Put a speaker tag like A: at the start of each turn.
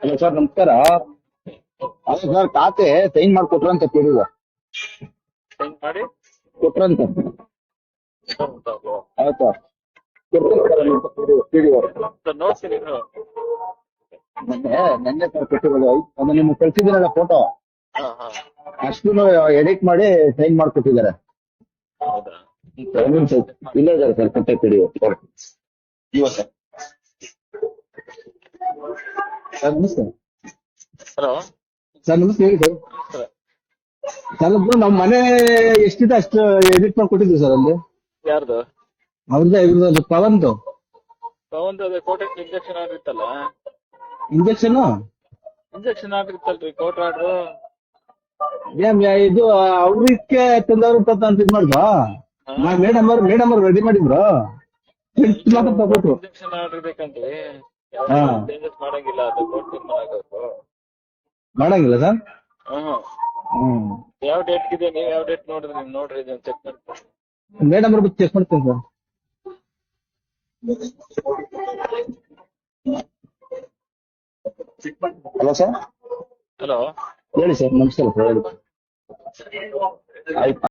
A: Hello sir, ನಮಸ್ಕಾರ. ಅದೇ sir, ಖಾತೆ ಸೈನ್ ಮಾಡಿಕೊಟ್ರಂತ ತಿಳಿದ
B: ಸೈನ್ ಮಾಡಿ
A: ಕೊಟ್ರಂತ. ಹೌದು ಸರ್,
B: ನೋಡ್ತೀನಿ ನೀವು.
A: ನೆನ್ನೆ ಸರ್ ಕೊಟ್ಟಿರೋದು. ಅದು ನಿಮ್ಗೆ ಕಳ್ಸಿದ್ದೀರಲ್ಲ ಫೋಟೋ,
B: ಹಾ ಹಾ
A: ಅಷ್ಟು ಎಡಿಟ್ ಮಾಡಿ ಸೈನ್ ಮಾಡಿಕೊಟ್ಟಿದ್ದಾರೆ.
B: ಹೌದಾ?
A: ಇಲ್ಲ ಇದ್ದಾರೆ ಸರ್, ಕೊಟ್ಟೆ ಪಿಡಿಒ. ಇವತ್ತು ಸರ್ ನಮಸ್ತೆ.
B: ಹಲೋ
A: ಸರ್ ನಮಸ್ತೆ, ಹೇಳಿ ಸರ್.
B: ಸರ್,
A: ಸರ್ ಅದು ನಮ್ಮ ಮನೆ ಎಷ್ಟಿದೆ ಅಷ್ಟು ಎಡಿಟ್ ಮಾಡಿ ಕೊಟ್ಟಿದ್ವಿ ಸರ್. ಅಲ್ಲಿ
B: ಯಾರ್ದು?
A: ಅವ್ರದ್ದೇ ಇವ್ರದ್ದು ಪವನ್ದು
B: ಒಂದು ಅದೇ ಕೋರ್ಟ್ ಇಂಜೆಕ್ಷನ್ ಆರ್ಡರ್ ಇತ್ತಲ್ಲ,
A: ಇಂಜೆಕ್ಷನ್.
B: ಇಂಜೆಕ್ಷನ್ ಆರ್ಡರ್ ಇತ್ತಲ್ರಿ, ಕೋರ್ಟ್ ಆರ್ಡರ್.
A: ಇದು ಅವ್ರಿಗೆ ತಂದವ್ರು ಅಂತ ಇದು ಮಾಡಿದ್ವಾ? ಮೇಡಮ್ ಅವ್ರು ರೆಡಿ ಮಾಡಿದ್ರು, ಪ್ರಿಂಟ್ ಮಾತ್ರ ತಗೊಟ್ರು.
B: Injection order ಬೇಕಂದ್ರಿ.
A: ಹಾ.
B: ಚೇಂಜಸ್ ಮಾಡಂಗಿಲ್ಲ, ಅದು ಕೋರ್ಟ್ ತೀರ್ಮಾನ ಆಗಬೇಕು.
A: ಮಾಡಂಗಿಲ್ಲ ಸರ್.
B: ಹ್ಮ್ ಯಾವ ಡೇಟ್ ಇದೆ? ನೀವು ಯಾವ ಡೇಟ್ ನೋಡಿದ್ರಿ? ನೀವು ನೋಡ್ರಿ, ಇದನ್ನ ಚೆಕ್ ಮಾಡ್ತೀನಿ.
A: ಮೇಡಮ್ ಅವ್ರ ಚೆಕ್ ಮಾಡ್ತೇನೆ ಸರ್. Hello sir.
B: ಹಲೋ
A: ಹೇಳಿ ಸರ್, ನಮಸ್ಕಾರ ಸರ್, ಹೇಳಿ. ಆಯ್ತು.